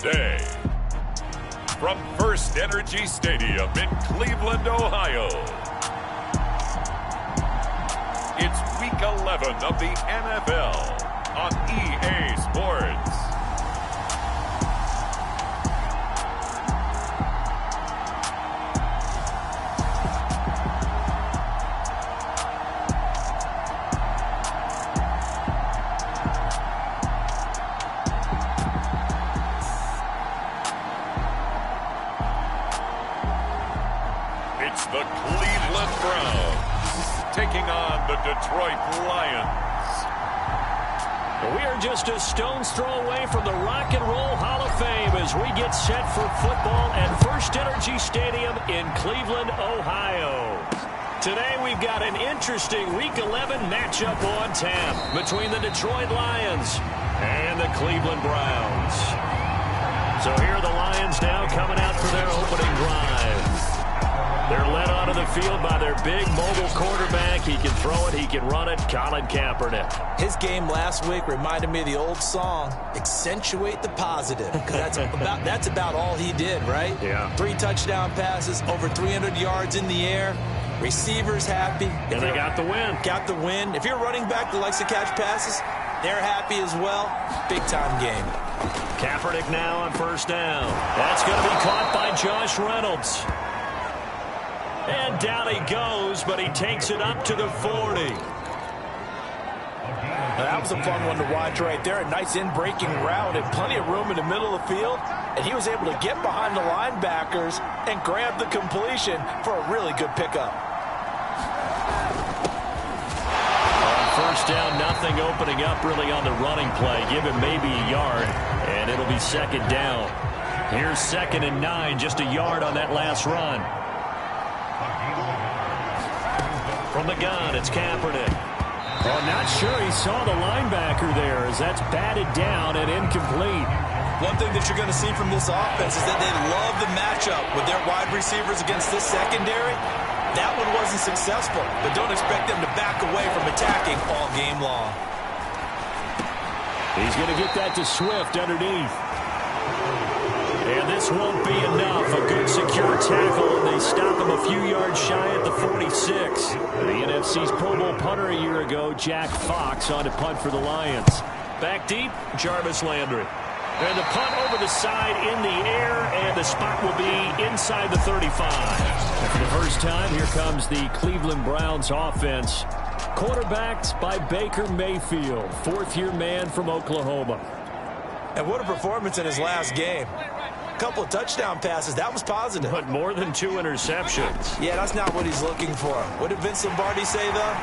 today. From First Energy Stadium in Cleveland, Ohio, it's Week 11 of the NFL on EA Sports. It's the Cleveland Browns taking on the Detroit Lions. We are just a stone's throw away from the Rock and Roll Hall of Fame as we get set for football at First Energy Stadium in Cleveland, Ohio. Today we've got an interesting Week 11 matchup on tap between the Detroit Lions and the Cleveland Browns. So here are the Lions now coming out for their opening drive. They're led onto the field by their big mobile quarterback. He can throw it, he can run it, Colin Kaepernick. His game last week reminded me of the old song, Accentuate the Positive. Because that's about all he did, right? Yeah. 3 touchdown passes, over 300 yards in the air. Receivers happy. And they got the win. Got the win. If you're a running back that likes to catch passes, they're happy as well. Big-time game. Kaepernick now on first down. That's going to be caught by Josh Reynolds. And down he goes, but he takes it up to the 40. Now, that was a fun one to watch right there. A nice in-breaking route and plenty of room in the middle of the field. And he was able to get behind the linebackers and grab the completion for a really good pickup. On first down, nothing opening up really on the running play. Give him maybe a yard, and it'll be second down. Here's 2nd and 9, just a yard on that last run. From the gun, it's Kaepernick. Oh, not sure he saw the linebacker there as that's batted down and incomplete. One thing that you're going to see from this offense is that they love the matchup with their wide receivers against this secondary. That one wasn't successful, but don't expect them to back away from attacking all game long. He's going to get that to Swift underneath. And this won't be enough. A good secure tackle, and they stop him a few yards shy at the 46. The NFC's Pro Bowl punter a year ago, Jack Fox, on to punt for the Lions. Back deep, Jarvis Landry. And the punt over the side in the air, and the spot will be inside the 35. And for the first time, here comes the Cleveland Browns offense. Quarterbacked by Baker Mayfield, 4th-year man from Oklahoma. And what a performance in his last game. A couple of touchdown passes. That was positive. But more than 2 interceptions. Yeah, that's not what he's looking for. What did Vince Lombardi say, though?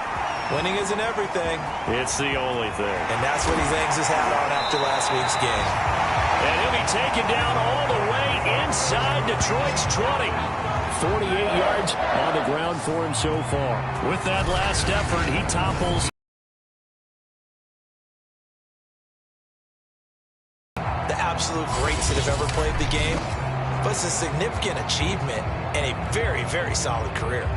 Winning isn't everything. It's the only thing. And that's what he hangs his hat on after last week's game. And he'll be taken down all the way inside Detroit's 20. 48 yards on the ground for him so far. With that last effort, he topples the absolute greats that have ever played the game, but it's a significant achievement and a very, very solid career.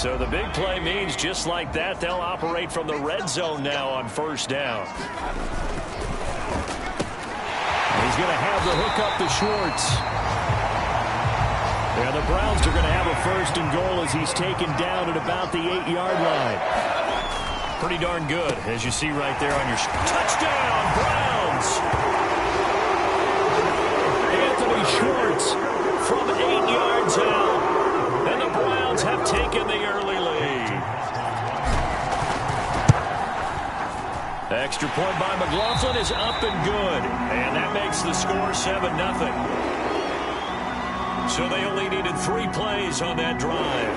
So the big play means just like that, they'll operate from the red zone now on first down. He's going to have the hook up to Schwartz. And the Browns are going to have a first and goal as he's taken down at about the 8-yard line. Pretty darn good, as you see right there on your touchdown, Browns! Anthony Schwartz from 8 yards out. And the Browns have taken the early lead. Extra point by McLaughlin is up and good. And that makes the score 7-0. So they only needed 3 plays on that drive.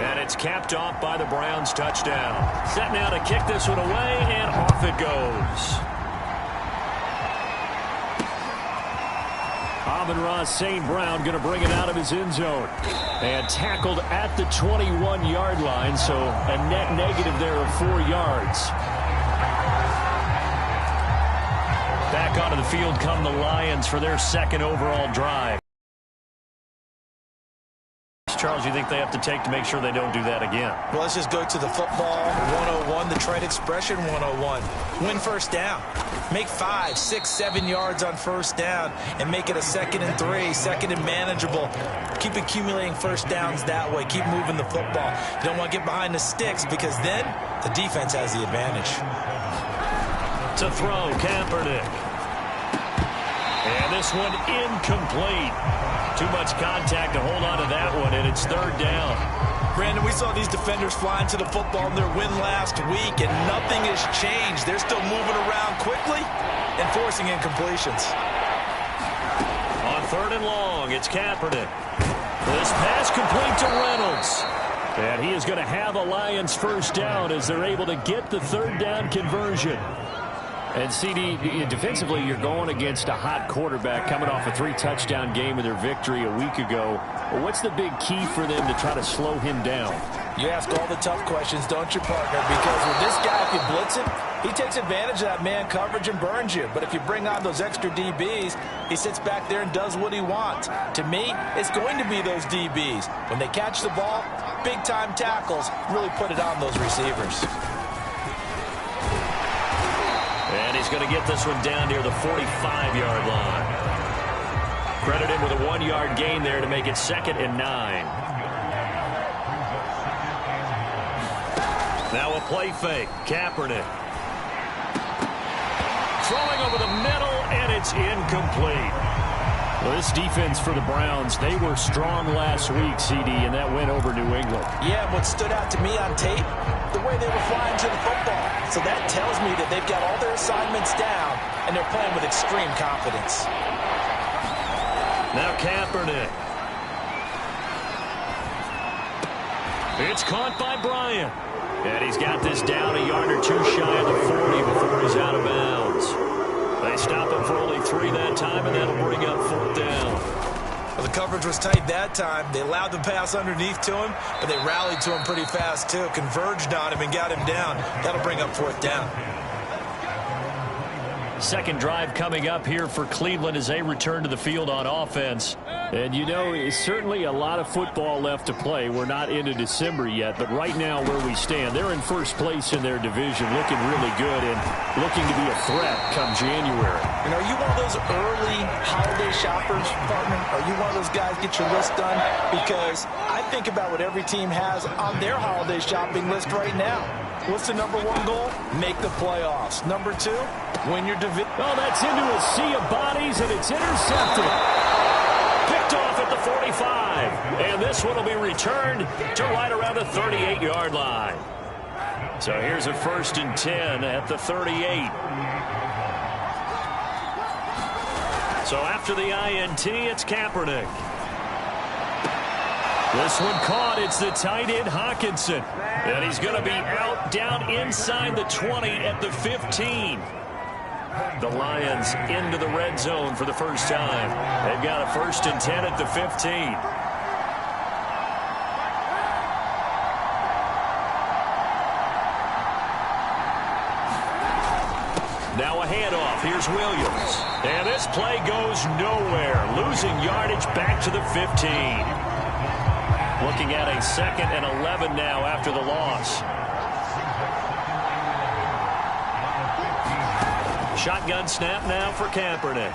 And it's capped off by the Browns touchdown. Set now to kick this one away, and off it goes. Amon-Ra St. Brown going to bring it out of his end zone. And tackled at the 21-yard line, so a net negative there of 4 yards. Back onto the field come the Lions for their second overall drive. Charles, you think they have to take to make sure they don't do that again? Well, let's just go to the football 101, the trade expression 101. Win first down. Make 5, 6, 7 yards on first down and make it a 2nd and 3, 2nd and manageable. Keep accumulating first downs that way. Keep moving the football. You don't want to get behind the sticks because then the defense has the advantage. To throw, Kaepernick. And this one incomplete. Too much contact to hold on to that one, and it's 3rd down. Brandon, we saw these defenders flying to the football in their win last week, and nothing has changed. They're still moving around quickly and forcing incompletions. On 3rd and long, it's Kaepernick. This pass complete to Reynolds. And he is going to have a Lions first down as they're able to get the 3rd down conversion. And, CD, defensively, you're going against a hot quarterback coming off a 3-touchdown game in their victory a week ago. Well, what's the big key for them to try to slow him down? You ask all the tough questions, don't you, partner? Because with this guy, if you blitz him, he takes advantage of that man coverage and burns you. But if you bring on those extra DBs, he sits back there and does what he wants. To me, it's going to be those DBs. When they catch the ball, big-time tackles really put it on those receivers. And he's going to get this one down near the 45-yard line. Credit him with a 1-yard gain there to make it 2nd and 9. Now a play fake. Kaepernick. Throwing over the middle, and it's incomplete. Well, this defense for the Browns, they were strong last week, CD, and that went over New England. Yeah, what stood out to me on tape, the way they were flying to the football. So that tells me that they've got all their assignments down, and they're playing with extreme confidence. Now Kaepernick. It's caught by Bryant. And he's got this down a yard or 2 shy of the 40 before he's out of bounds. They stop him for only 3 that time, and that'll bring up 4th down. Well, the coverage was tight that time. They allowed the pass underneath to him, but they rallied to him pretty fast, too. Converged on him and got him down. That'll bring up 4th down. Second drive coming up here for Cleveland as they return to the field on offense. And, you know, it's certainly a lot of football left to play. We're not into December yet, but right now where we stand, they're in first place in their division, looking really good and looking to be a threat come January. And are you one of those early holiday shoppers, partner? Are you one of those guys get your list done? Because I think about what every team has on their holiday shopping list right now. What's the #1 goal? Make the playoffs. #2, win your division. Oh, that's into a sea of bodies, and it's intercepted. Picked off at the 45. And this one will be returned to right around the 38-yard line. So here's a 1st and 10 at the 38. So after the INT, it's Kaepernick. This one caught. It's the tight end, Hawkinson. And he's going to be out down inside the 20 at the 15. The Lions into the red zone for the first time. They've got a 1st and 10 at the 15. Now a handoff. Here's Williams. And this play goes nowhere. Losing yardage back to the 15. Looking at a 2nd and 11 now after the loss. Shotgun snap now for Kaepernick.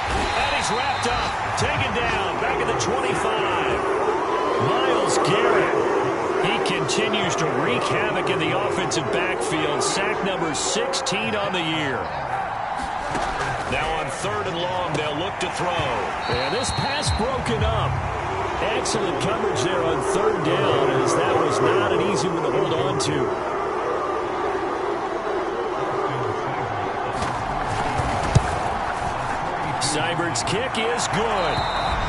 And he's wrapped up, taken down, back at the 25. Myles Garrett. He continues to wreak havoc in the offensive backfield. Sack number 16 on the year. Now on 3rd and long, they'll look to throw. And this pass broken up. Excellent coverage there on 3rd down, as that was not an easy one to hold on to. Seibert's kick is good.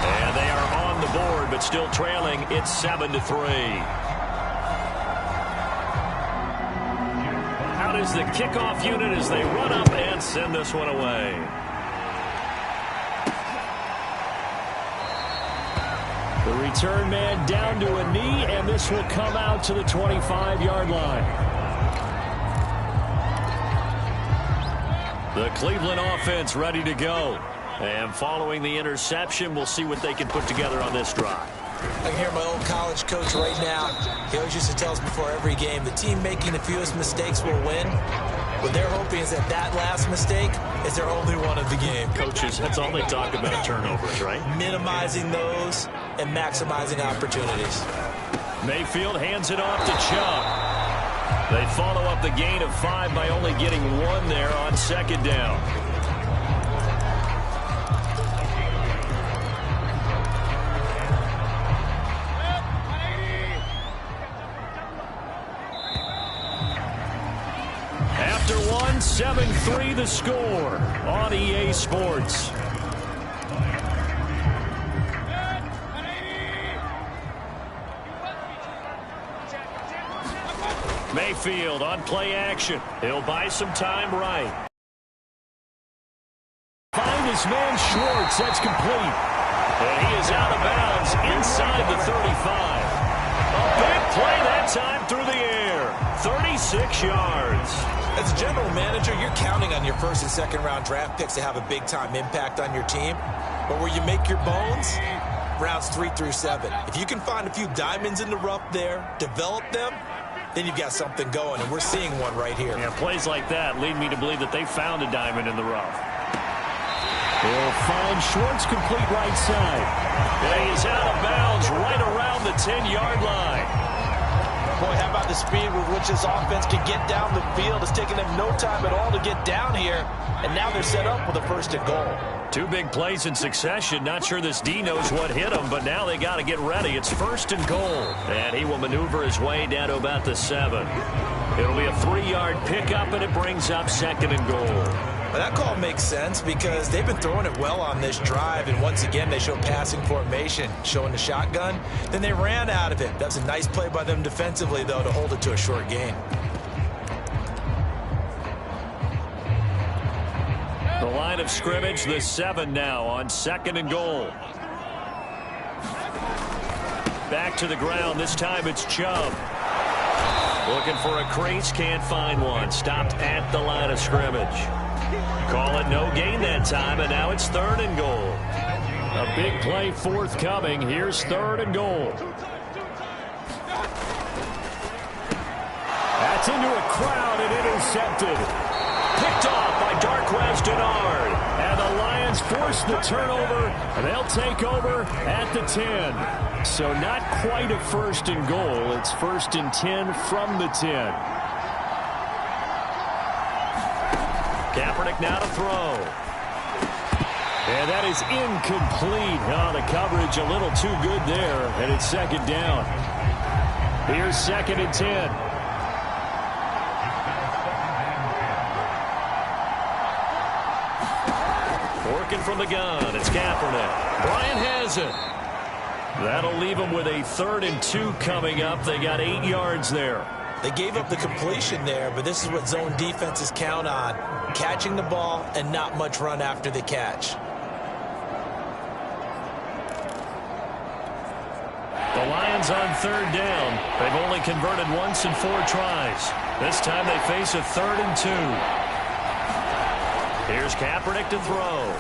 And they are on the board, but still trailing. It's 7-3. Out is the kickoff unit as they run up and send this one away. The return man down to a knee, and this will come out to the 25-yard line. The Cleveland offense ready to go. And following the interception, we'll see what they can put together on this drive. I can hear my old college coach right now. He always used to tell us before every game, the team making the fewest mistakes will win. What they're hoping is that that last mistake is their only one of the game. Coaches, that's all they talk about, turnovers, right? Minimizing those and maximizing opportunities. Mayfield hands it off to Chubb. They follow up the gain of 5 by only getting 1 there on 2nd down. After 7-3 the score on EA Sports. Mayfield on play action. He'll buy some time right. Find his man Schwartz. That's complete. And he is out of bounds inside the 35. A big play that time through the air. 36 yards. As a general manager, you're counting on your 1st and 2nd round draft picks to have a big-time impact on your team. But where you make your bones, rounds 3 through 7. If you can find a few diamonds in the rough there, develop them, then you've got something going, and we're seeing one right here. Yeah, plays like that lead me to believe that they found a diamond in the rough. They'll find Schwartz complete right side. And he's out of bounds right around the 10-yard line. Boy, how about the speed with which this offense can get down the field? It's taken them no time at all to get down here, and now they're set up with a 1st and goal. 2 big plays in succession. Not sure this D knows what hit him, but now they got to get ready. It's 1st and goal. And he will maneuver his way down to about the 7. It'll be a 3-yard pickup, and it brings up 2nd and goal. Well, that call makes sense because they've been throwing it well on this drive, and once again they show passing formation, showing the shotgun. Then they ran out of it. That's a nice play by them defensively, though, to hold it to a short gain. The line of scrimmage, the 7 now on 2nd and goal. Back to the ground. This time it's Chubb. Looking for a crease, can't find one. Stopped at the line of scrimmage. Call it no gain that time, and now it's 3rd and goal. A big play forthcoming. Here's 3rd and goal. That's into a crowd and intercepted. Picked off by Darquez Denard. And the Lions force the turnover, and they'll take over at the 10. So not quite a 1st and goal. It's 1st and 10 from the 10. Kaepernick now to throw. And that is incomplete. Oh, the coverage a little too good there, and it's 2nd down. Here's 2nd and 10. Working from the gun, it's Kaepernick. Bryant has it. That'll leave them with a 3rd and 2 coming up. They got 8 yards there. They gave up the completion there, but this is what zone defenses count on. Catching the ball and not much run after the catch. The Lions on 3rd down. They've only converted once in 4 tries. This time they face a 3rd and 2. Here's Kaepernick to throw.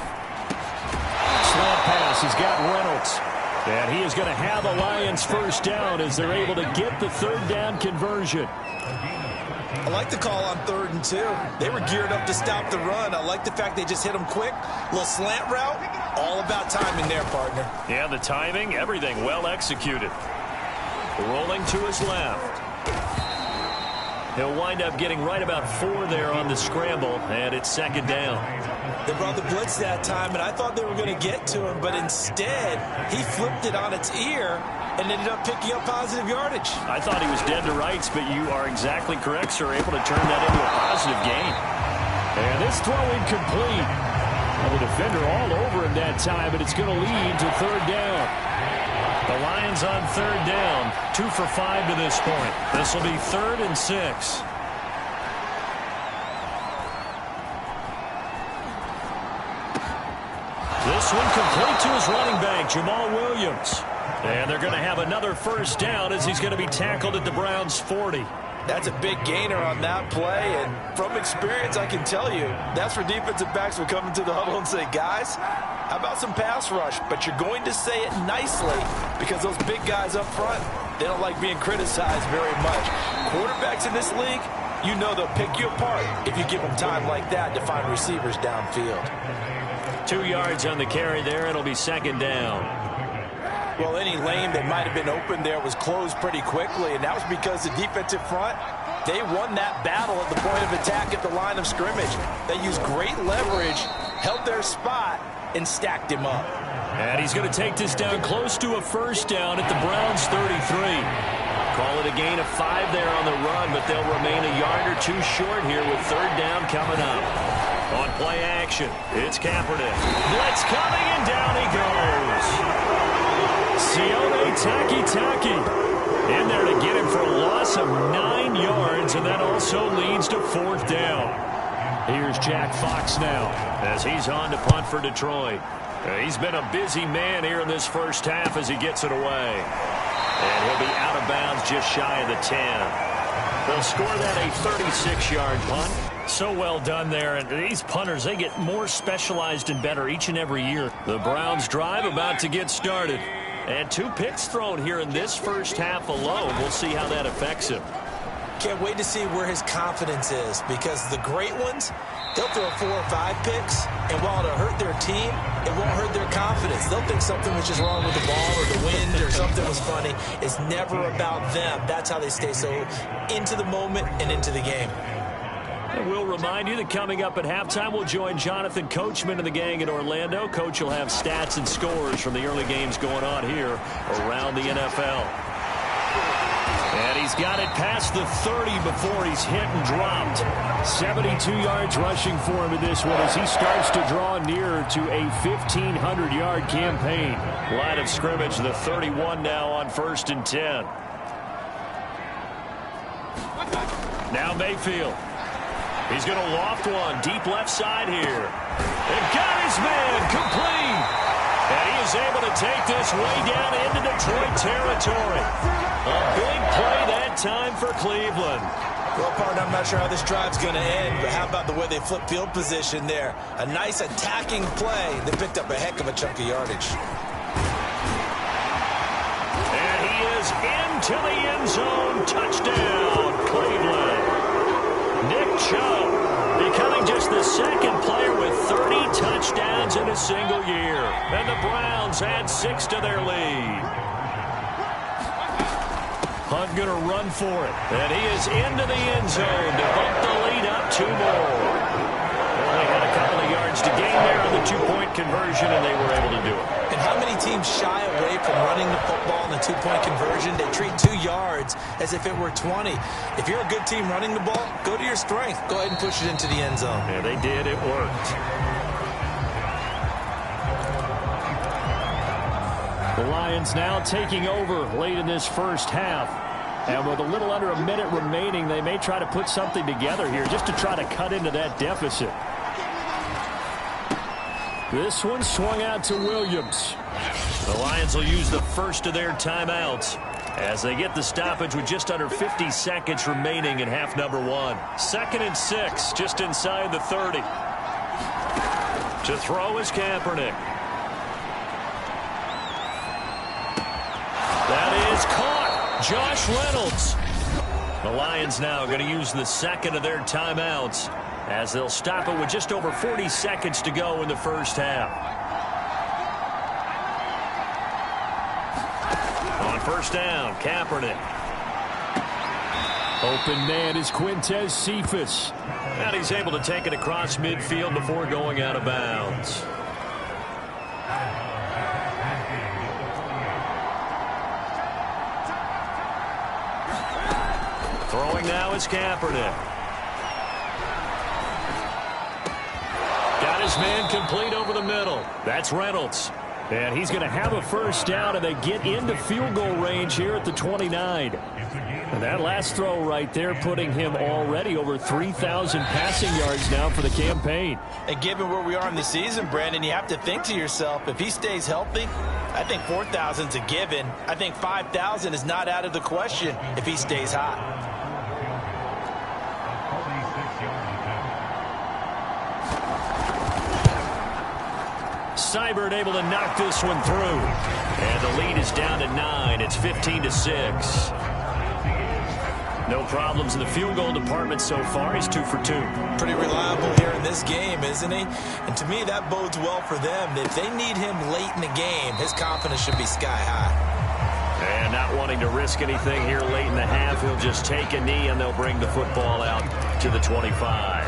Slant pass. He's got Reynolds. And he is going to have a Lions first down as they're able to get the third down conversion. I like the call on 3rd and 2. They were geared up to stop the run. I like the fact they just hit them quick. Little slant route. All about timing there, partner. Yeah, the timing, everything well executed. Rolling to his left. He'll wind up getting right about 4 there on the scramble, and it's 2nd down. They brought the blitz that time, and I thought they were going to get to him, but instead, he flipped it on its ear and ended up picking up positive yardage. I thought he was dead to rights, but you are exactly correct, sir, able to turn that into a positive gain. And this throw incomplete. Well, the defender all over him that time, but it's going to lead to 3rd down. The Lions on 3rd down, 2 for 5 to this point. This will be 3rd and 6. This one complete to his running back, Jamal Williams. And they're going to have another first down as he's going to be tackled at the Browns' 40. That's a big gainer on that play, and from experience, I can tell you, that's where defensive backs will come into the huddle and say, guys, how about some pass rush? But you're going to say it nicely because those big guys up front, they don't like being criticized very much. Quarterbacks in this league, you know they'll pick you apart if you give them time like that to find receivers downfield. 2 yards on the carry there. It'll be 2nd down. Well, any lane that might have been open there was closed pretty quickly, and that was because the defensive front, they won that battle at the point of attack at the line of scrimmage. They used great leverage, held their spot, and stacked him up. And he's going to take this down close to a first down at the Browns' 33. Call it a gain of 5 there on the run, but they'll remain a yard or 2 short here with 3rd down coming up. On play action, it's Kaepernick. Blitz coming, and down he goes. Sione Takitaki in there to get him for a loss of 9 yards, and that also leads to 4th down. Here's Jack Fox now as he's on to punt for Detroit. He's been a busy man here in this first half as he gets it away. And he'll be out of bounds just shy of the 10. They'll score that a 36-yard punt. So well done there, and these punters, they get more specialized and better each and every year. The Browns drive about to get started. And 2 picks thrown here in this first half alone. We'll see how that affects him. Can't wait to see where his confidence is, because the great ones, they'll throw 4 or 5 picks, and while it'll hurt their team, it won't hurt their confidence. They'll think something was just wrong with the ball or the wind or something was funny. It's never about them. That's how they stay so into the moment and into the game. And we'll remind you that coming up at halftime, we'll join Jonathan Coachman and the gang in Orlando. Coach will have stats and scores from the early games going on here around the NFL. And he's got it past the 30 before he's hit and dropped. 72 yards rushing for him in this one as he starts to draw nearer to a 1,500-yard campaign. Line of scrimmage, the 31 now on 1st and 10. Now Mayfield. He's going to loft one deep left side here. And got his man complete. And he is able to take this way down into Detroit territory. A big play that time for Cleveland. Well, partner, I'm not sure how this drive's going to end, but how about the way they flip field position there? A nice attacking play that picked up a heck of a chunk of yardage. And he is into the end zone. Touchdown, Cleveland. Nick Chubb becoming just the 2nd player with 30 touchdowns in a single year. And the Browns add 6 to their lead. Hunt going to run for it. And he is into the end zone to bump the lead up 2 more. Only had a couple of yards to gain there on the 2-point conversion, and they were able to do it. And how many teams shy away from running the football in the 2-point conversion? They treat 2 yards as if it were 20. If you're a good team running the ball, go to your strength. Go ahead and push it into the end zone. Yeah, they did. It worked. The Lions now taking over late in this first half. And with a little under a minute remaining, they may try to put something together here just to try to cut into that deficit. This one swung out to Williams. The Lions will use the first of their timeouts as they get the stoppage with just under 50 seconds remaining in half number 1. 2nd and 6, just inside the 30. To throw is Kaepernick. is caught. Josh Reynolds. The Lions now going to use the second of their timeouts as they'll stop it with just over 40 seconds to go in the first half. On first down, Kaepernick. Open man is Quintez Cephas. And he's able to take it across midfield before going out of bounds. Throwing now is Kaepernick. Got his man complete over the middle. That's Reynolds. And he's going to have a first down, and they get into field goal range here at the 29. And that last throw right there putting him already over 3,000 passing yards now for the campaign. And given where we are in the season, Brandon, you have to think to yourself, if he stays healthy, I think 4,000 is a given. I think 5,000 is not out of the question if he stays hot. Seibert able to knock this one through. And the lead is down to 9. It's 15-6. No problems in the field goal department so far. He's 2 for 2. Pretty reliable here in this game, isn't he? And to me, that bodes well for them. If they need him late in the game, his confidence should be sky high. And not wanting to risk anything here late in the half, he'll just take a knee and they'll bring the football out to the 25.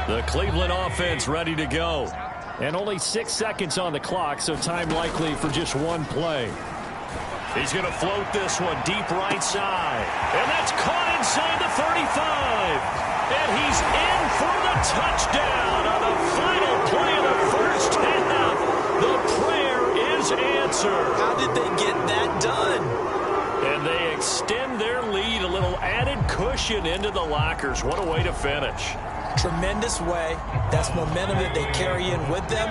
The Cleveland offense ready to go. And only 6 seconds on the clock, so time likely for just one play. He's going to float this one deep right side. And that's caught inside the 35. And he's in for the touchdown on the final play of the first half. The prayer is answered. How did they get that done? And they extend their lead, a little added cushion into the lockers. What a way to finish. Tremendous way. That's momentum that they carry in with them.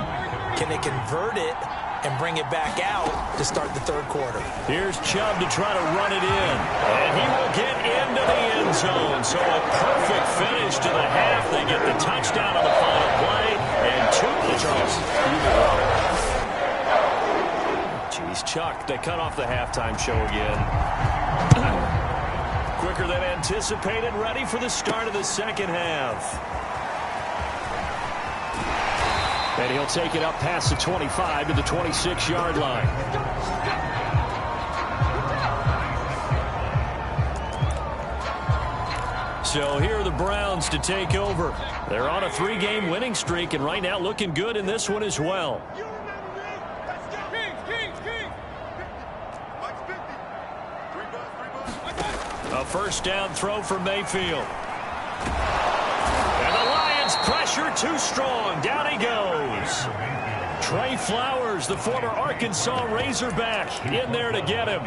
Can they convert it and bring it back out to start the third quarter? Here's Chubb to try to run it in. And he will get into the end zone. So a perfect finish to the half. They get the touchdown on the final play. And Jeez, Chuck, they cut off the halftime show again. Quicker than anticipated, ready for the start of the second half. And he'll take it up past the 25 to the 26-yard line. So here are the Browns to take over. They're on a 3-game winning streak, and right now looking good in this one as well. A first down throw for Mayfield. And the Lions pressure too strong. Down he goes. Trey Flowers, the former Arkansas Razorback, in there to get him.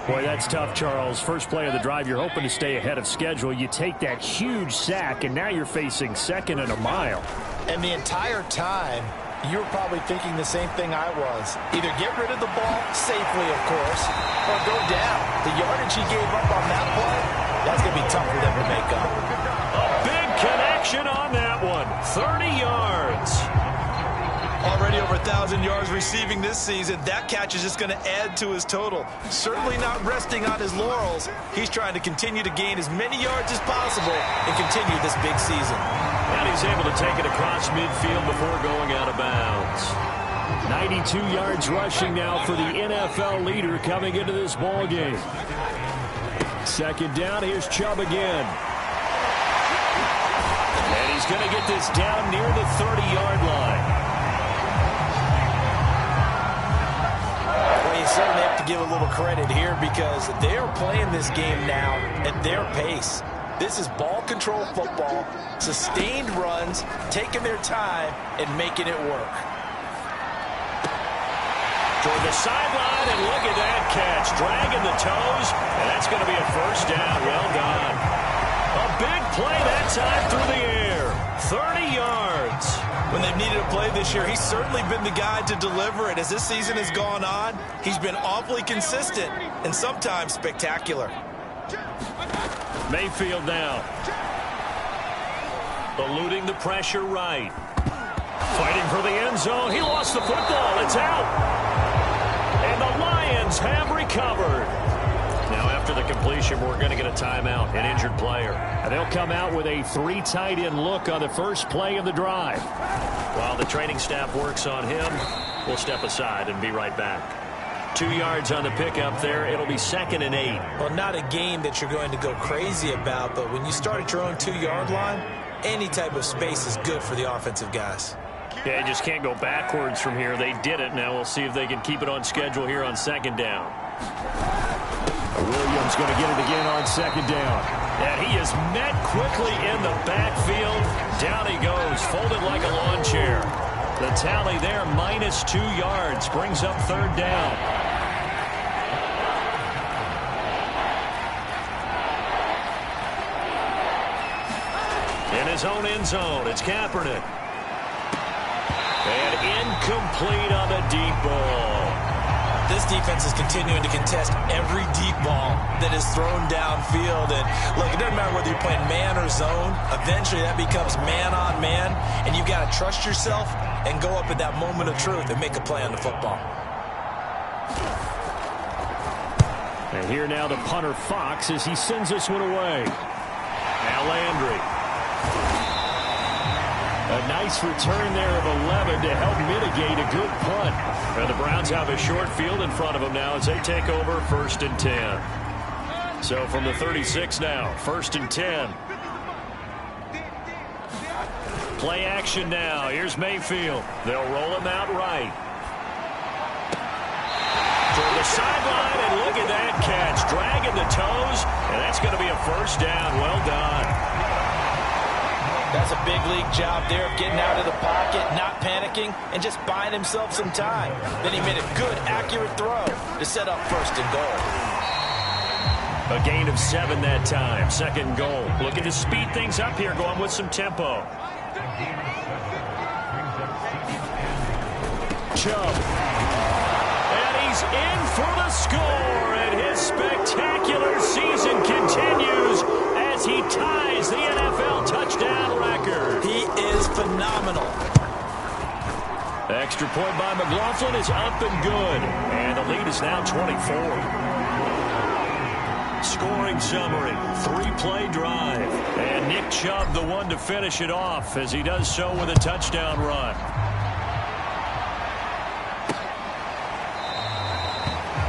Boy, that's tough, Charles. First play of the drive, you're hoping to stay ahead of schedule. You take that huge sack, and now you're facing second and a mile. And the entire time, you were probably thinking the same thing I was. Either get rid of the ball safely, of course, or go down. The yardage he gave up on that play, that's going to be tough for them to make up. A big connection on that one. 30 yards. Already over 1,000 yards receiving this season. That catch is just going to add to his total. Certainly not resting on his laurels. He's trying to continue to gain as many yards as possible and continue this big season. And he's able to take it across midfield before going out of bounds. 92 yards rushing now for the NFL leader coming into this ball game. Second down, here's Chubb again. And he's going to get this down near the 30-yard line. Well, you certainly have to give a little credit here because they are playing this game now at their pace. This is ball control football, sustained runs, taking their time, and making it work. Toward the sideline, and look at that catch. Dragging the toes, and that's going to be a first down. Well done. A big play that time through the air. 30 yards. When they've needed a play this year, he's certainly been the guy to deliver it. As this season has gone on, he's been awfully consistent and sometimes spectacular. Mayfield now. Eluding the pressure right. Fighting for the end zone. He lost the football. It's out. And the Lions Lions have recovered. Now, after the completion, we're going to get a timeout, an injured player. And they'll come out with a 3 tight end look on the first play of the drive. While the training staff works on him, we'll step aside and be right back. 2 yards on the pickup there. It'll be 2nd and 8. Well, not a game that you're going to go crazy about, but when you start at your own 2-yard line, any type of space is good for the offensive guys. Yeah, you just can't go backwards from here. They did it. Now we'll see if they can keep it on schedule here on 2nd down. Williams going to get it again on 2nd down. And he is met quickly in the backfield. Down he goes, folded like a lawn chair. The tally there, minus 2 yards, brings up 3rd down. In his own end zone, it's Kaepernick. And incomplete on the deep ball. This defense is continuing to contest every deep ball that is thrown downfield. And look, it doesn't matter whether you're playing man or zone. Eventually that becomes man on man. And you've got to trust yourself and go up at that moment of truth and make a play on the football. And here now the punter Fox as he sends this one away. Now Landry. A nice return there of 11 to help mitigate a good punt. And the Browns have a short field in front of them now as they take over 1st and 10. So from the 36 now, 1st and 10. Play action now. Here's Mayfield. They'll roll him out right. Toward the sideline, and look at that catch. Dragging the toes, and that's going to be a 1st down. Well done. That's a big league job there of getting out of the pocket, not panicking, and just buying himself some time. Then he made a good, accurate throw to set up 1st and goal. A gain of 7 that time. 2nd goal. Looking to speed things up here, going with some tempo. Chubb. And he's in for the score, and his spectacular season continues as he ties the NFL touchdown record. He is phenomenal. Extra point by McLaughlin is up and good. And the lead is now 24. Scoring summary, 3-play drive. And Nick Chubb the one to finish it off as he does so with a touchdown run.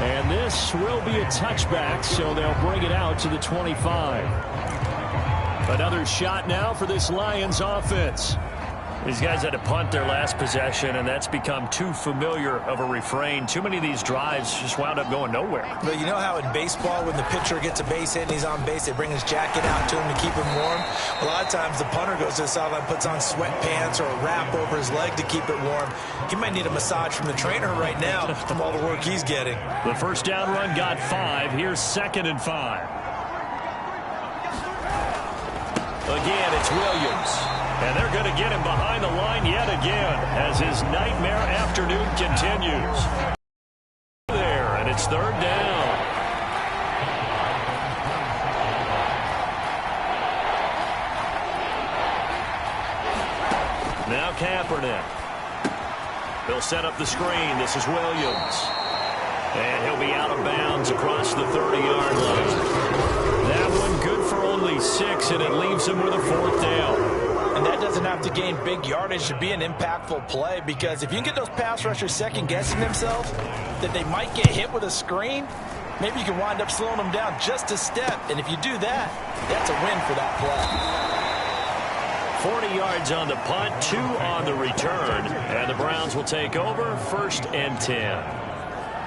And this will be a touchback, so they'll bring it out to the 25. Another shot now for this Lions offense. These guys had to punt their last possession, and that's become too familiar of a refrain. Too many of these drives just wound up going nowhere. But you know how in baseball, when the pitcher gets a base hit and he's on base, they bring his jacket out to him to keep him warm? A lot of times the punter goes to the sideline, puts on sweatpants or a wrap over his leg to keep it warm. He might need a massage from the trainer right now from all the work he's getting. The 1st down run got 5. Here's 2nd and 5. Again, it's Williams. And they're going to get him behind the line yet again as his nightmare afternoon continues. There, and it's 3rd down. Now Kaepernick. They'll set up the screen. This is Williams. And he'll be out of bounds across the 30-yard line. That one good for only 6, and it leaves him with a 4th down. And that doesn't have to gain big yardage to be an impactful play, because if you can get those pass rushers second-guessing themselves that they might get hit with a screen, maybe you can wind up slowing them down just a step. And if you do that, that's a win for that play. 40 yards on the punt, 2 on the return, and the Browns will take over 1st and 10.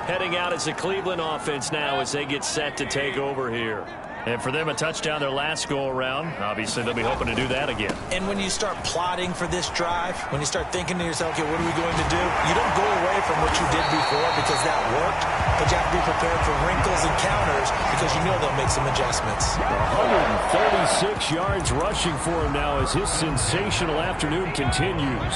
Heading out as the Cleveland offense now as they get set to take over here. And for them, a touchdown their last go-around. Obviously, they'll be hoping to do that again. And when you start plotting for this drive, when you start thinking to yourself, okay, what are we going to do? You don't go away from what you did before because that worked, but you have to be prepared for wrinkles and counters because you know they'll make some adjustments. 136 yards rushing for him now as his sensational afternoon continues.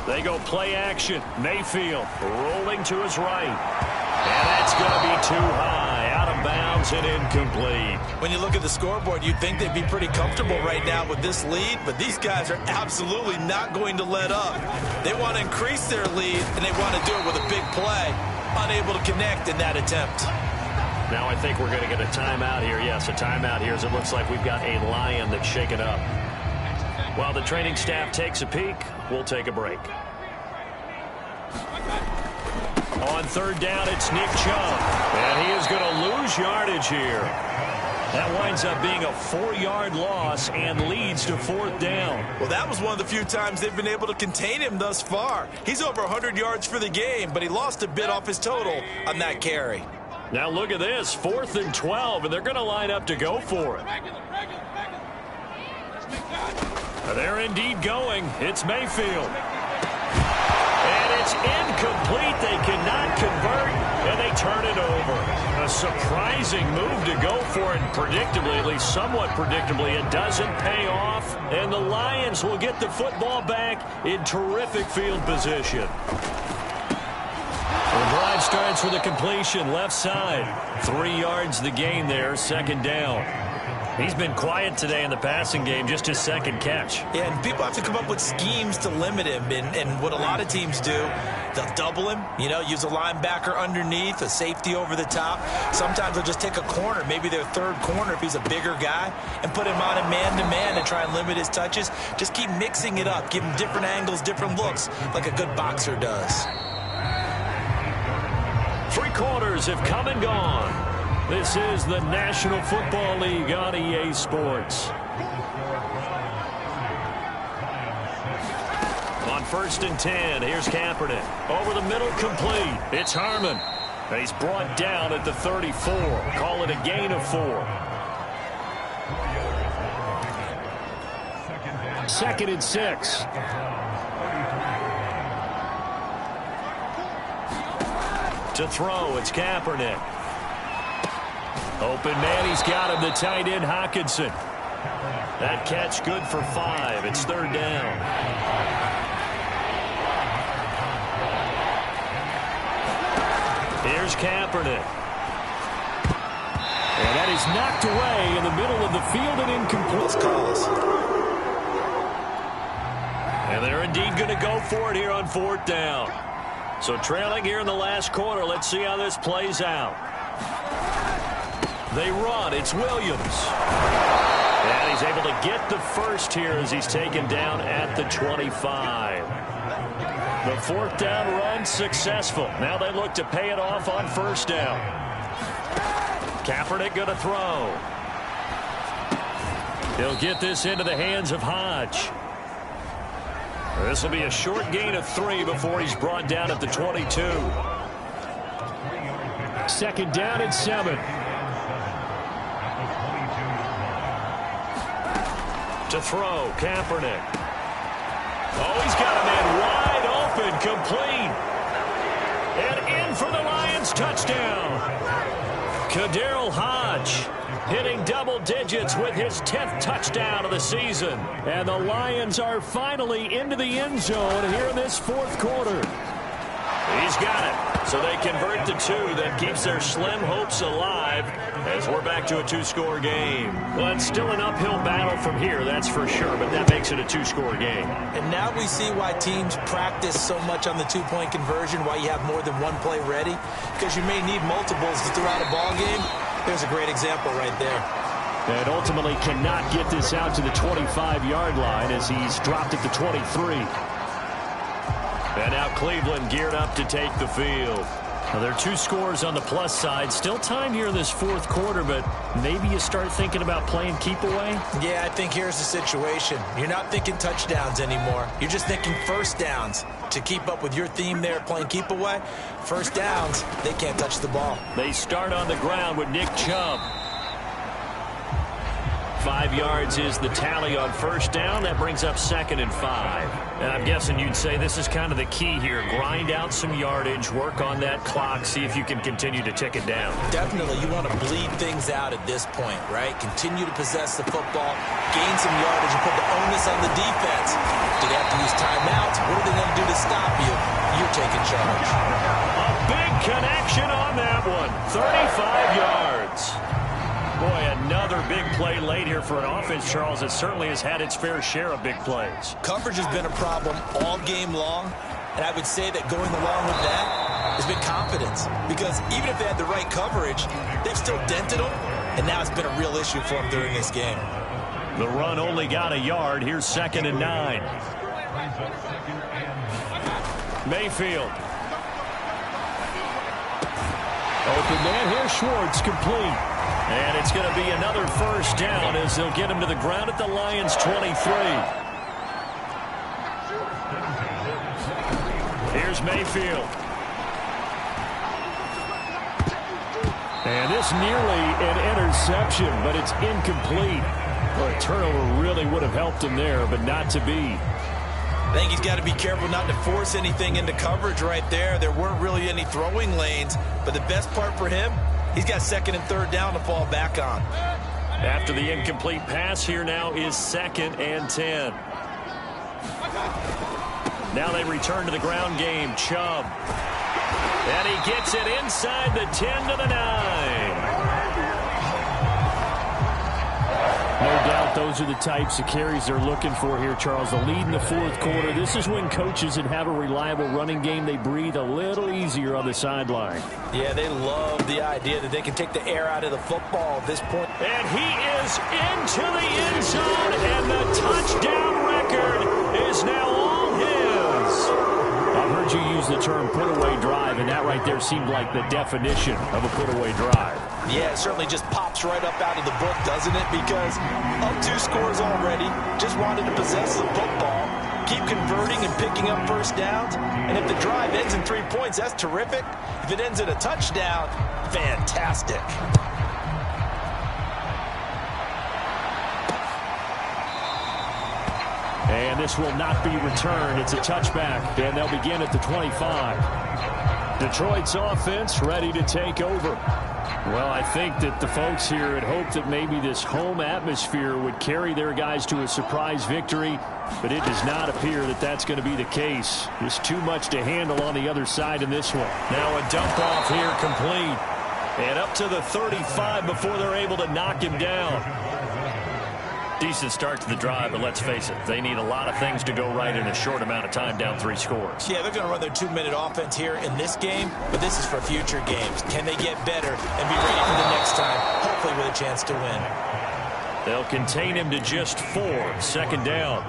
They go play action. Mayfield rolling to his right. And that's going to be too high. Out of bounds. downs and incomplete. When you look at the scoreboard, you'd think they'd be pretty comfortable right now with this lead, but these guys are absolutely not going to let up. They want to increase their lead, and they want to do it with a big play. Unable to connect in that attempt. Now I think we're going to get a timeout here. Yes, a timeout here as it looks like we've got a Lion that's shaken up. While the training staff takes a peek, we'll take a break. On third down, it's Nick Chubb. And he is going to lose yardage here. That winds up being a 4-yard loss and leads to fourth down. Well, that was one of the few times they've been able to contain him thus far. He's over 100 yards for the game, but he lost a bit off his total on that carry. Now look at this, 4th and 12, and they're going to line up to go for it. They're indeed going. It's Mayfield. And it's incomplete. They cannot convert, and they turn it over. A surprising move to go for it, and predictably, at least somewhat predictably, it doesn't pay off, and the Lions will get the football back in terrific field position. The drive starts with a completion, left side. 3 yards the gain there, second down. He's been quiet today in the passing game, just his second catch. Yeah, and people have to come up with schemes to limit him. And what a lot of teams do, they'll double him, use a linebacker underneath, a safety over the top. Sometimes they'll just take a corner, maybe their third corner if he's a bigger guy, and put him on a man-to-man and try and limit his touches. Just keep mixing it up, give him different angles, different looks, like a good boxer does. 3 quarters have come and gone. This is the National Football League on EA Sports. On 1st and 10, here's Kaepernick. Over the middle, complete. It's Harmon. He's brought down at the 34. Call it a gain of 4. 2nd and 6. To throw, it's Kaepernick. Open man, he's got him, the tight end, Hockenson. That catch good for 5. It's 3rd down. Here's Kaepernick. And that is knocked away in the middle of the field and incomplete. And they're indeed going to go for it here on 4th down. So trailing here in the last quarter. Let's see how this plays out. They run. It's Williams. And he's able to get the first here as he's taken down at the 25. The 4th down run successful. Now they look to pay it off on 1st down. Kaepernick going to throw. He'll get this into the hands of Hodge. This will be a short gain of 3 before he's brought down at the 22. 2nd down and 7. To throw, Kaepernick. Oh, he's got a man wide open, complete. And in for the Lions, touchdown. Kaderl Hodge hitting double digits with his 10th touchdown of the season. And the Lions are finally into the end zone here in this 4th quarter. He's got it. So they convert the 2. That keeps their slim hopes alive as we're back to a 2-score game. Well, it's still an uphill battle from here, that's for sure, but that makes it a 2-score game. And now we see why teams practice so much on the 2-point conversion, why you have more than one play ready, because you may need multiples to throw out a ball game. There's a great example right there. And ultimately cannot get this out to the 25-yard line as he's dropped at the 23. And now Cleveland geared up to take the field. Now, there are 2 scores on the plus side. Still time here in this 4th quarter, but maybe you start thinking about playing keep away? Yeah, I think here's the situation. You're not thinking touchdowns anymore. You're just thinking 1st downs. To keep up with your theme there, playing keep away, 1st downs, they can't touch the ball. They start on the ground with Nick Chubb. 5 yards is the tally on 1st down. That brings up 2nd and 5. And I'm guessing you'd say this is kind of the key here. Grind out some yardage, work on that clock, see if you can continue to tick it down. Definitely. You want to bleed things out at this point, right? Continue to possess the football, gain some yardage, and put the onus on the defense. Do they have to use timeouts? What are they going to do to stop you? You're taking charge. A big connection on that one. 35 yards. Another big play late here for an offense, Charles, that certainly has had its fair share of big plays. Coverage has been a problem all game long, and I would say that going along with that has been confidence. Because even if they had the right coverage, they've still dented them, and now it's been a real issue for them during this game. The run only got a yard. Here's 2nd and 9. Mayfield. Open man here, Schwartz, complete. And it's going to be another first down as they'll get him to the ground at the Lions' 23. Here's Mayfield. And this nearly an interception, but it's incomplete. Well, a turnover really would have helped him there, but not to be. I think he's got to be careful not to force anything into coverage right there. There weren't really any throwing lanes, but the best part for him, he's got 2nd and 3rd down to fall back on. After the incomplete pass, here now is 2nd and 10. Now they return to the ground game. Chubb. And he gets it inside the 10 to the 9. No doubt those are the types of carries they're looking for here, Charles. The lead in the 4th quarter. This is when coaches that have a reliable running game, they breathe a little easier on the sideline. Yeah, they love the idea that they can take the air out of the football at this point. And he is into the end zone, and the touchdown record is now all his. I've heard you use the term put-away drive, and that right there seemed like the definition of a put-away drive. Yeah, it certainly just pops right up out of the book, doesn't it? Because up 2 scores already, just wanted to possess the football, keep converting and picking up first downs. And if the drive ends in 3 points, that's terrific. If it ends in a touchdown, fantastic. And this will not be returned. It's a touchback, and they'll begin at the 25. Detroit's offense ready to take over. Well, I think that the folks here had hoped that maybe this home atmosphere would carry their guys to a surprise victory, but it does not appear that that's going to be the case. There's too much to handle on the other side in this one. Now a dump off here complete. And up to the 35 before they're able to knock him down. Decent start to the drive, but let's face it, they need a lot of things to go right in a short amount of time, down 3 scores. Yeah, they're going to run their 2-minute offense here in this game, but this is for future games. Can they get better and be ready for the next time, hopefully with a chance to win? They'll contain him to just 4, 2nd down.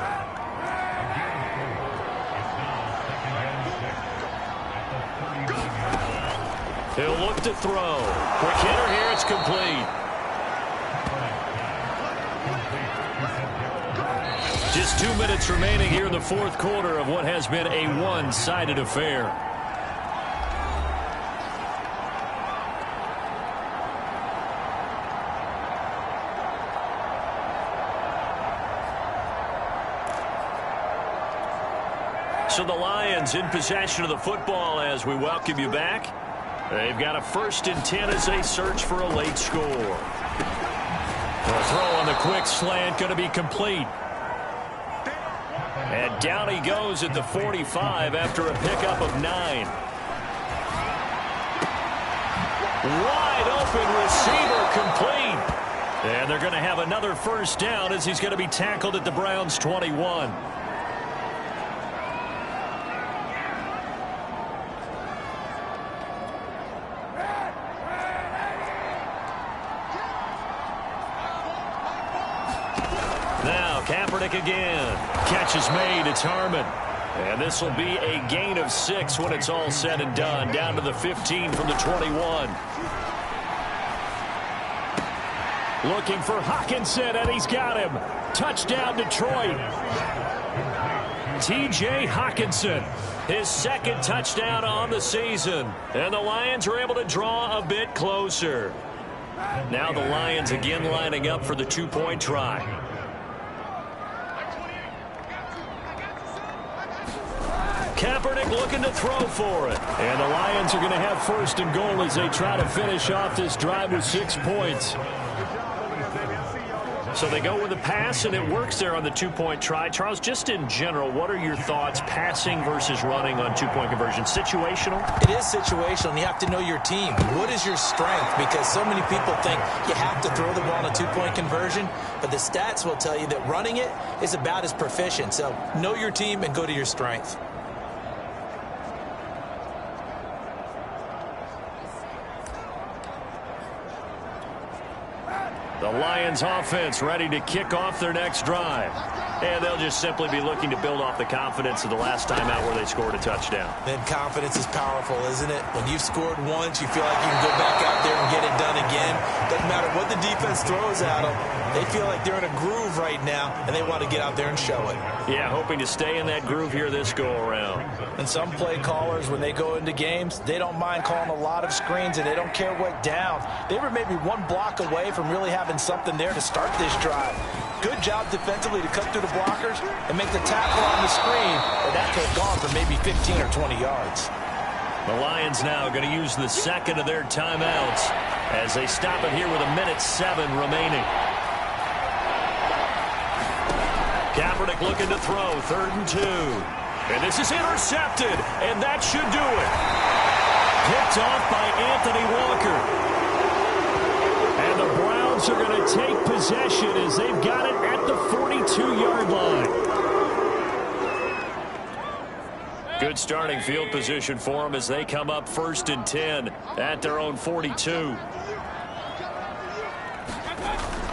He'll look to throw. Quick hitter here, it's complete. Just 2 minutes remaining here in the 4th quarter of what has been a one-sided affair. So the Lions in possession of the football as we welcome you back. They've got a 1st and 10 as they search for a late score. The throw on the quick slant going to be complete. And down he goes at the 45 after a pickup of 9. Wide open receiver complete. And they're going to have another first down as he's going to be tackled at the Browns' 21. Kaepernick again. Catch is made. It's Harmon. And this will be a gain of 6 when it's all said and done. Down to the 15 from the 21. Looking for Hockenson, and he's got him. Touchdown, Detroit. T.J. Hockenson, his 2nd touchdown on the season. And the Lions are able to draw a bit closer. Now the Lions again lining up for the 2-point try. Kaepernick looking to throw for it. And the Lions are going to have 1st and goal as they try to finish off this drive with 6 points. So they go with a pass, and it works there on the two-point try. Charles, just in general, what are your thoughts passing versus running on two-point conversion? Situational? It is situational, and you have to know your team. What is your strength? Because so many people think you have to throw the ball on a two-point conversion, but the stats will tell you that running it is about as proficient. So know your team and go to your strength. The Lions offense ready to kick off their next drive. And they'll just simply be looking to build off the confidence of the last time out where they scored a touchdown. Then confidence is powerful, isn't it? When you've scored once, you feel like you can go back out there and get it done again. Doesn't matter what the defense throws at them. They feel like they're in a groove right now, and they want to get out there and show it. Yeah, hoping to stay in that groove here this go-around. And some play callers, when they go into games, they don't mind calling a lot of screens, and they don't care what down. They were maybe one block away from really having something there to start this drive. Good job defensively to cut through the blockers and make the tackle on the screen, but that could have gone for maybe 15 or 20 yards. The Lions now going to use the second of their timeouts as they stop it here with 1:07 remaining. Kaepernick looking to throw, 3rd and 2. And this is intercepted, and that should do it. Picked off by Anthony Walker. And the Browns are going to take possession as they've got it at the 42-yard line. Good starting field position for them as they come up 1st and 10 at their own 42.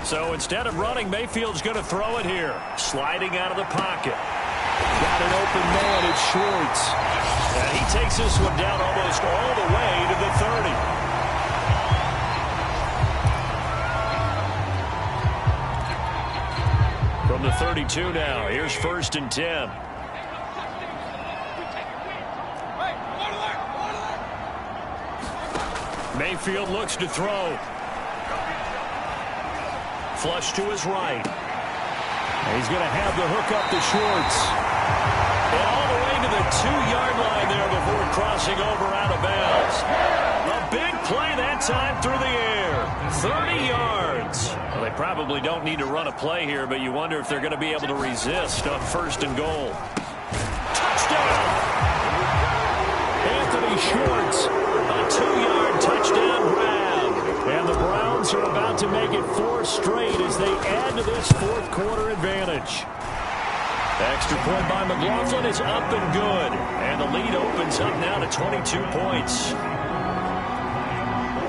So instead of running, Mayfield's going to throw it here. Sliding out of the pocket. Got an open man, it's Schwartz. And he takes this one down almost all the way to the 30. From the 32 now, here's 1st and 10. Mayfield looks to throw. Flush to his right. And he's going to have the hook up to Schwartz. And all the way to the 2-yard line there before crossing over out of bounds. A big play that time through the air. 30 yards. Well, they probably don't need to run a play here, but you wonder if they're going to be able to resist on 1st and goal. Touchdown! Anthony Schwartz, a 2-yard touchdown grab. And the Browns are about to make it 4 straight as they add to this 4th quarter advantage. Extra point by McLaughlin is up and good. And the lead opens up now to 22 points.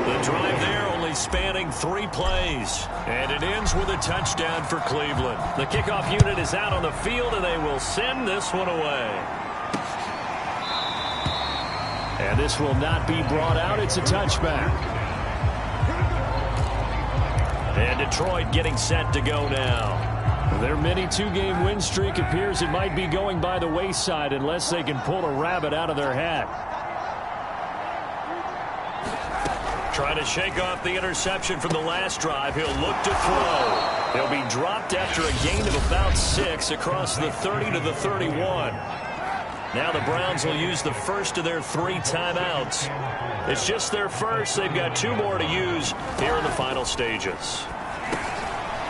The drive there only spanning 3 plays. And it ends with a touchdown for Cleveland. The kickoff unit is out on the field, and they will send this one away. And this will not be brought out. It's a touchback. And Detroit getting set to go now. Their mini 2-game win streak appears it might be going by the wayside unless they can pull a rabbit out of their hat. Trying to shake off the interception from the last drive. He'll look to throw. He'll be dropped after a gain of about 6 across the 30 to the 31. Now the Browns will use the first of their 3 timeouts. It's just their first. They've got 2 more to use here in the final stages.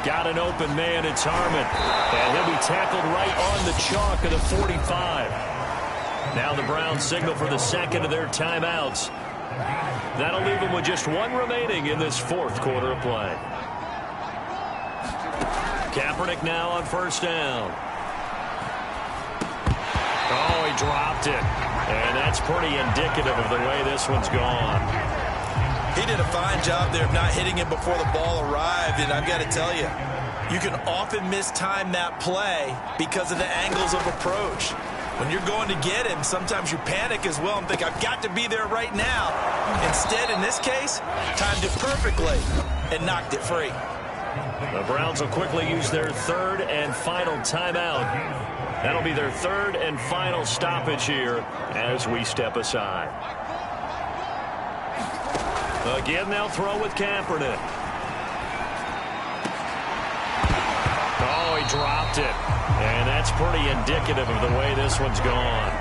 Got an open man. It's Harmon. And he'll be tackled right on the chalk of the 45. Now the Browns signal for the second of their timeouts. That'll leave them with just 1 remaining in this 4th quarter of play. Kaepernick now on 1st down. Oh, he dropped it. And that's pretty indicative of the way this one's gone. He did a fine job there of not hitting him before the ball arrived, and I've got to tell you, you can often mistime that play because of the angles of approach. When you're going to get him, sometimes you panic as well and think, I've got to be there right now. Instead, in this case, timed it perfectly and knocked it free. The Browns will quickly use their 3rd and final timeout. That'll be their 3rd and final stoppage here as we step aside. Again, they'll throw with Kaepernick. Oh, he dropped it. And that's pretty indicative of the way this one's gone.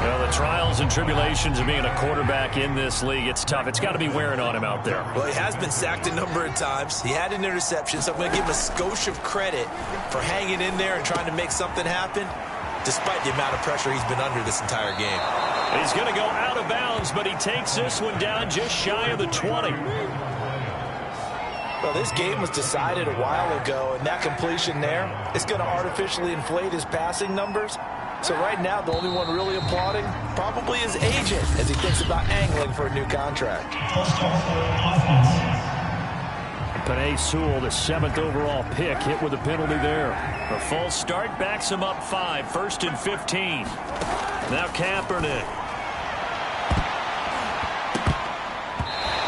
Well, the trials and tribulations of being a quarterback in this league, it's tough. It's got to be wearing on him out there. Well, he has been sacked a number of times. He had an interception, so I'm going to give him a skosh of credit for hanging in there and trying to make something happen, despite the amount of pressure he's been under this entire game. He's going to go out of bounds, but he takes this one down just shy of the 20. Well, this game was decided a while ago, and that completion there is going to artificially inflate his passing numbers. So right now, the only one really applauding probably his agent as he thinks about angling for a new contract. Penei Sewell, the 7th overall pick, hit with a penalty there. A false start backs him up 5, 1st and 15. Now Kaepernick.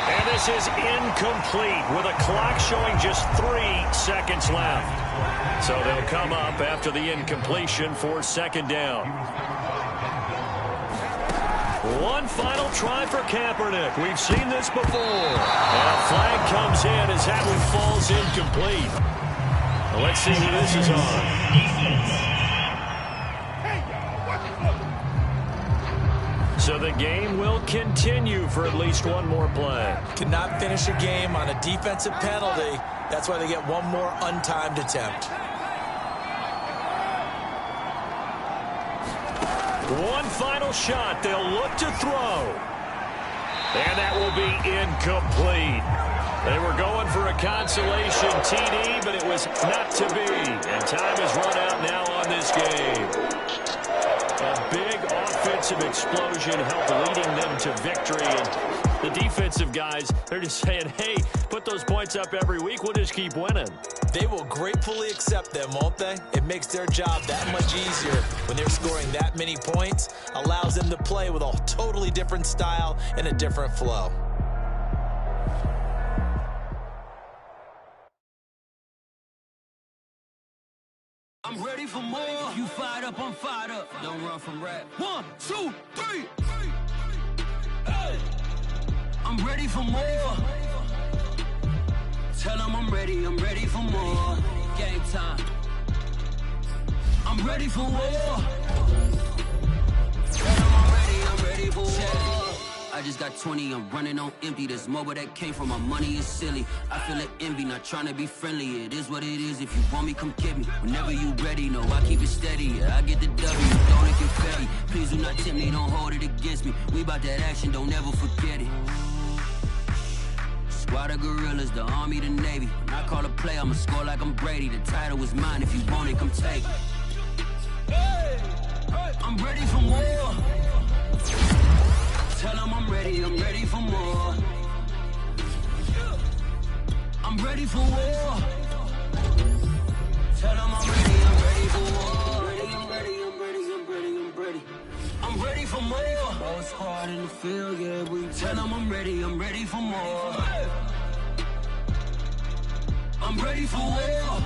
And this is incomplete with a clock showing just 3 seconds left. So they'll come up after the incompletion for 2nd down. One final try for Kaepernick. We've seen this before. And a flag comes in as that one falls incomplete. Well, let's see who this is on. So the game will continue for at least one more play. Cannot finish a game on a defensive penalty. That's why they get one more untimed attempt. One final shot. They'll look to throw. And that will be incomplete. They were going for a consolation TD, but it was not to be. And time has run out now on this game. A big offensive explosion helped leading them to victory. And the defensive guys, they're just saying, hey, put those points up every week. We'll just keep winning. They will gratefully accept them, won't they? It makes their job that much easier when they're scoring that many points. Allows them to play with a totally different style and a different flow. I'm ready for more. You fired up, I'm fired up. Don't run from rap. 1, 2, 3. Hey. I'm ready for more. Tell them I'm ready for more. Game time. I'm ready for war. Tell them I'm ready for war. I just got 20, I'm running on empty. This mobile that came from my money is silly. I feel it envy, not trying to be friendly. It is what it is, if you want me, come get me. Whenever you ready, no, I keep it steady. Yeah, I get the W, don't it confetti. Please do not tempt me, don't hold it against me. We about that action, don't ever forget it. Squad of gorillas, the army, the navy. When I call a play, I'ma score like I'm Brady. The title is mine, if you want it, come take it. Hey, I'm ready for more. Tell them I'm ready for more. I'm ready for war. Tell them I'm ready for war. I'm ready for more. Whole squad in the field, yeah, we tell them I'm ready for more. I'm ready for war.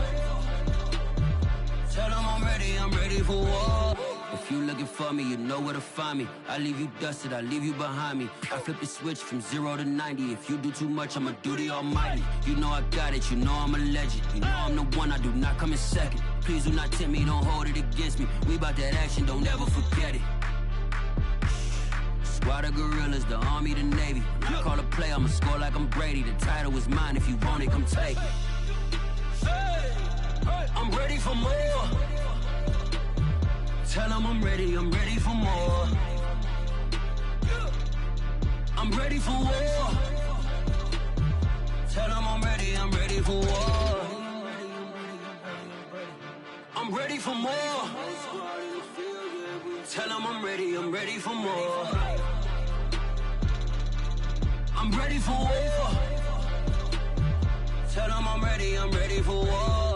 Tell them I'm ready for war. If you looking for me, you know where to find me. I leave you dusted, I leave you behind me. I flip the switch from 0 to 90. If you do too much, I'ma do the almighty. You know I got it, you know I'm a legend. You know I'm the one, I do not come in second. Please do not tempt me, don't hold it against me. We about that action, don't ever forget it. Squad of gorillas, the army, the navy. When I call a play, I'ma score like I'm Brady. The title is mine, if you want it, come take it. I'm ready for more. Tell them I'm ready for more. I'm ready for war. Tell them I'm ready for war. I'm ready for more. Tell them I'm ready for more. I'm ready for war. Tell them I'm ready for war.